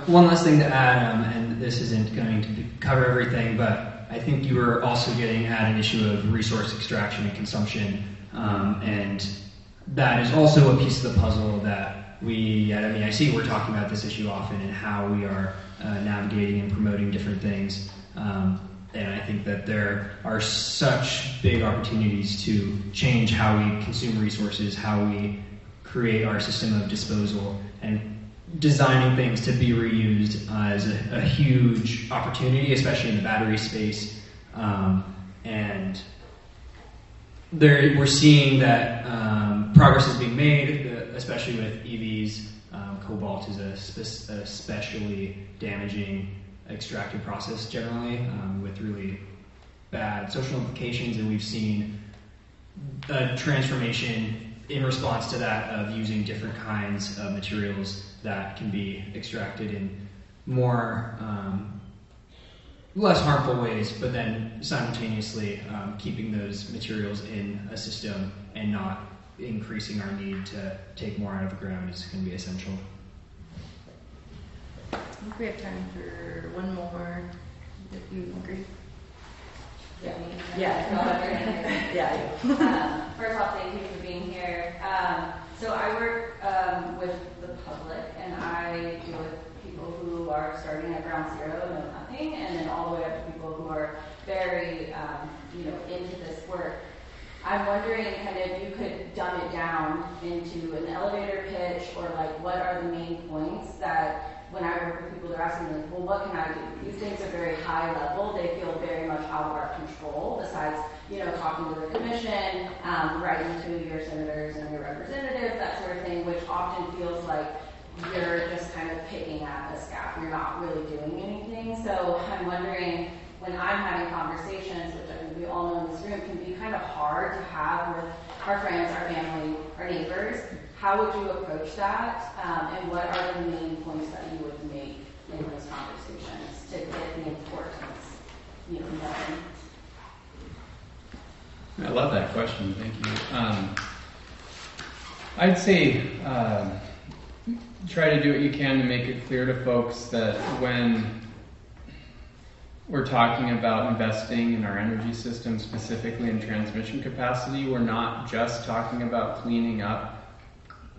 One last thing to add, and this isn't going to cover everything, but I think you were also getting at an issue of resource extraction and consumption, and that is also a piece of the puzzle that we at MEIC, we're talking about this issue often and how we are navigating and promoting different things. And I think that there are such big opportunities to change how we consume resources, how we create our system of disposal, and designing things to be reused is a huge opportunity, especially in the battery space. And we're seeing that progress is being made, especially with EVs. Cobalt is a especially damaging extracting process generally, with really bad social implications, and we've seen a transformation in response to that of using different kinds of materials that can be extracted in more less harmful ways, but then simultaneously keeping those materials in a system and not increasing our need to take more out of the ground is going to be essential. I think we have time for one more, if you agree. First off, thank you for being here. So I work with the public, and I deal with people who are starting at ground zero, know nothing, and then all the way up to people who are very, into this work. I'm wondering kind of if you could dumb it down into an elevator pitch, or like what are the main points that when I work with people, they're asking me, like, well, what can I do? These things are very high level. They feel very much out of our control, besides, talking to the commission, writing to your senators and your representatives, that sort of thing, which often feels like you're just kind of picking at the scab. You're not really doing anything. So I'm wondering, when I'm having conversations, which I think we all know in this room can be kind of hard to have with our friends, our family, our neighbors, how would you approach that? And what are the main points that you would make in those conversations to get the importance, done? I love that question. Thank you. I'd say try to do what you can to make it clear to folks that when we're talking about investing in our energy system, specifically in transmission capacity, we're not just talking about cleaning up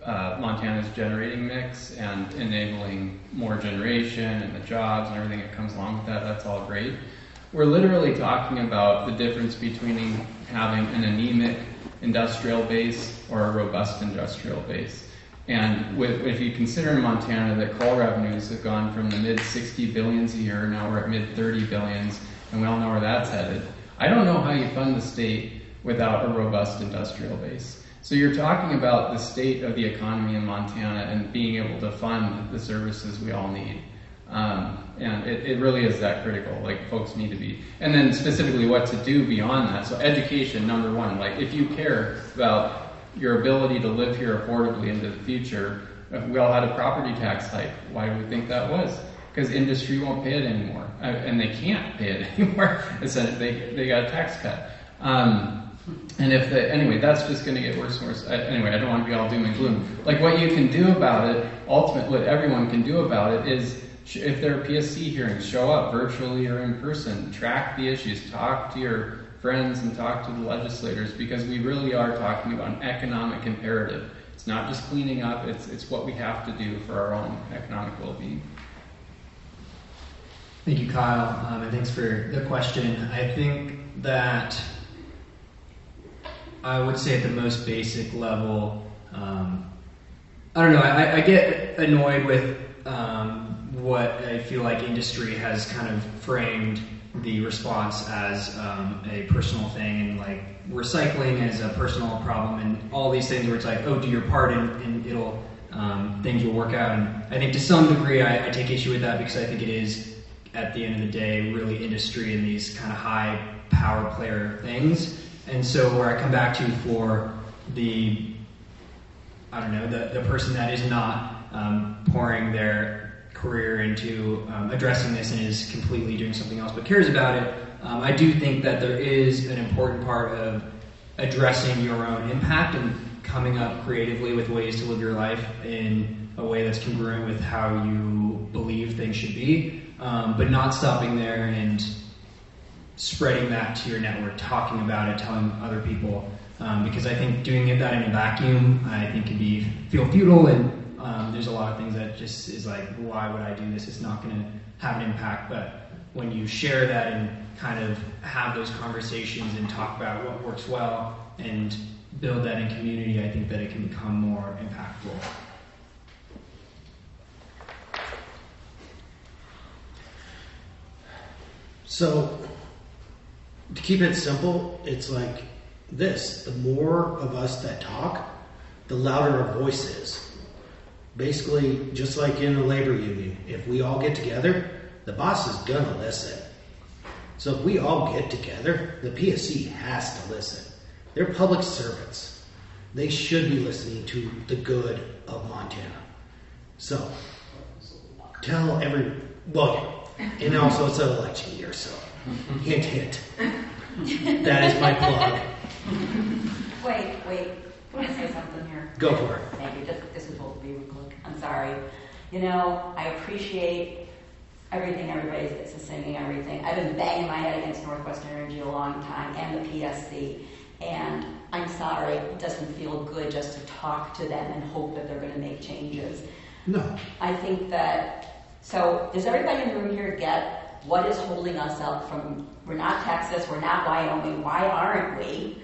Montana's generating mix and enabling more generation and the jobs and everything that comes along with that. That's all great. We're literally talking about the difference between having an anemic industrial base or a robust industrial base. And if you consider in Montana that coal revenues have gone from the mid-60 billions a year, now we're at mid-30 billions, and we all know where that's headed. I don't know how you fund the state without a robust industrial base. So you're talking about the state of the economy in Montana and being able to fund the services we all need. And it really is that critical, like folks need to be. And then specifically what to do beyond that. So education, number one, like if you care about your ability to live here affordably into the future, if we all had a property tax hike, why do we think that was? Because industry won't pay it anymore. And they can't pay it anymore. They got a tax cut. And anyway, that's just going to get worse and worse. Anyway, I don't want to be all doom and gloom. Like what you can do about it, ultimately what everyone can do about it is, if there are PSC hearings, show up virtually or in person, track the issues, talk to your friends and talk to the legislators, because we really are talking about an economic imperative. It's not just cleaning up, it's what we have to do for our own economic well-being. Thank you, Kyle, and thanks for the question. I think that I would say at the most basic level, I don't know, I get annoyed with what I feel like industry has kind of framed the response as a personal thing, and like recycling as a personal problem, and all these things where it's like, oh, do your part and it'll things will work out. And I think to some degree I take issue with that, because I think it is, at the end of the day, really industry and these kind of high power player things. And so where I come back to for the person that is not pouring their career into addressing this and is completely doing something else but cares about it, I do think that there is an important part of addressing your own impact and coming up creatively with ways to live your life in a way that's congruent with how you believe things should be, but not stopping there and spreading that to your network, talking about it, telling other people, because I think doing that in a vacuum, I think can feel futile, and there's a lot of things that just is like, why would I do this? It's not going to have an impact. But when you share that and kind of have those conversations and talk about what works well and build that in community, I think that it can become more impactful. So, to keep it simple, it's like this. The more of us that talk, the louder our voice is. Basically, just like in a labor union, if we all get together, the boss is gonna listen. So if we all get together, the PSC has to listen. They're public servants. They should be listening to the good of Montana. So, tell and also it's an election year, so hint, hint. That is my plug. Wait. Can I say something here? Go for it. Thank you. This is what will be real quick. I'm sorry. I appreciate everything everybody's saying, everything. I've been banging my head against Northwestern Energy a long time, and the PSC. And I'm sorry, it doesn't feel good just to talk to them and hope that they're going to make changes. No. I think that, so does everybody in the room here get what is holding us up from, we're not Texas, we're not Wyoming, why aren't we?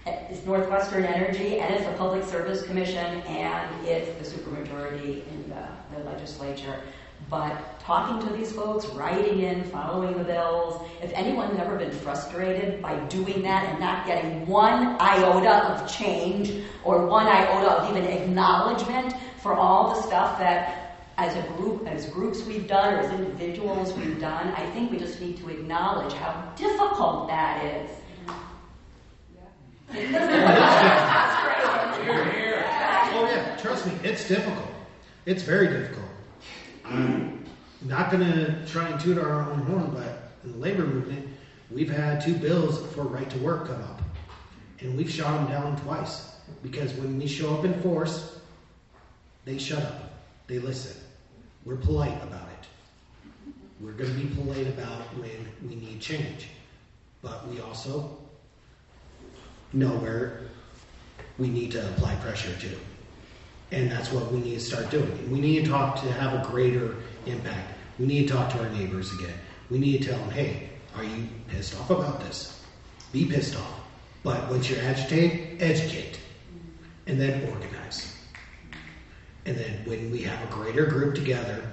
It's Northwestern Energy, and it's the Public Service Commission, and it's the supermajority in the legislature. But talking to these folks, writing in, following the bills, if anyone's ever been frustrated by doing that and not getting one iota of change or one iota of even acknowledgement for all the stuff that as a group, as groups we've done or as individuals we've done, I think we just need to acknowledge how difficult that is. Oh yeah, trust me, it's difficult. It's very difficult. I'm not going to try and toot our own horn, but in the labor movement, we've had 2 bills for right to work come up. And we've shot them down twice. Because when we show up in force, they shut up. They listen. We're polite about it. We're going to be polite about when we need change. But we also know where we need to apply pressure to. And that's what we need to start doing. We need to talk to have a greater impact. We need to talk to our neighbors again. We need to tell them, hey, are you pissed off about this? Be pissed off. But once you're agitated, educate. And then organize. And then when we have a greater group together,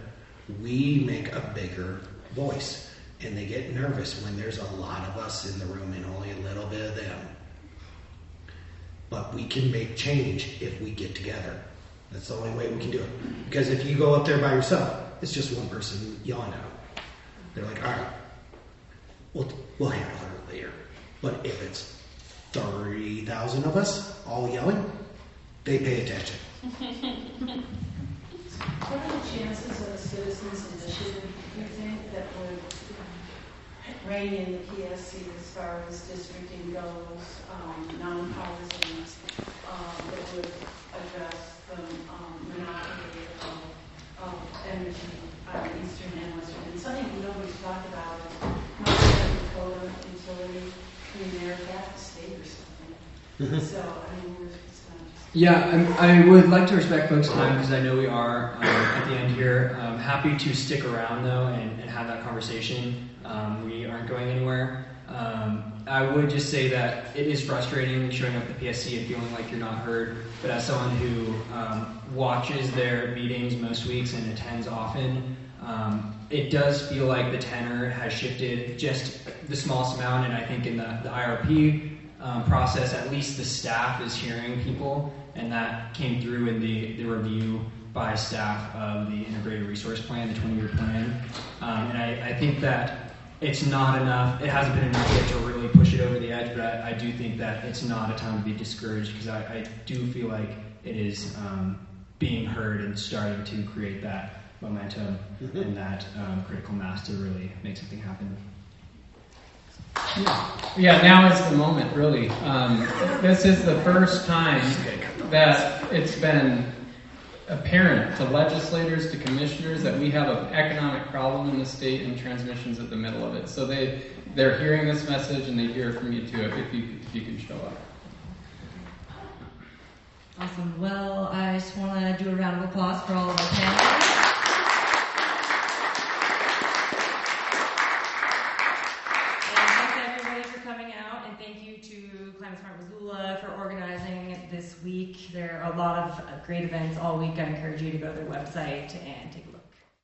we make a bigger voice. And they get nervous when there's a lot of us in the room and only a little bit of them. But we can make change if we get together. That's the only way we can do it. Because if you go up there by yourself, it's just one person yelling out. They're like, all right, we'll handle it later. But if it's 30,000 of us all yelling, they pay attention. What are the chances of a citizens initiative, do you think, that would rein in the PSC as far as districting goes, non-partisan, that would address the monopoly of energy on eastern and western? And something nobody's talked about is North Dakota utility. I mean, they're half the state or something. So, I mean, it's not just... Yeah, I would like to respect folks' time because I know we are at the end here. I'm happy to stick around though and have that conversation. We aren't going anywhere. I would just say that it is frustrating showing up at the PSC and feeling like you're not heard. But as someone who watches their meetings most weeks and attends often, it does feel like the tenor has shifted just the smallest amount. And I think in the IRP process, at least the staff is hearing people, and that came through in the review by staff of the Integrated Resource Plan, the 20-year plan. And I think that it's not enough. It hasn't been enough yet to really push it over the edge, but I do think that it's not a time to be discouraged because I do feel like it is being heard and starting to create that momentum and that critical mass to really make something happen. Yeah, now is the moment, really. This is the first time that it's been apparent to legislators, to commissioners, that we have an economic problem in the state and transmission's at the middle of it. So they're hearing this message and they hear from you too if you can show up. Awesome. Well, I just want to do a round of applause for all of our panelists. Missoula for organizing this week. There are a lot of great events all week. I encourage you to go to their website and take a look.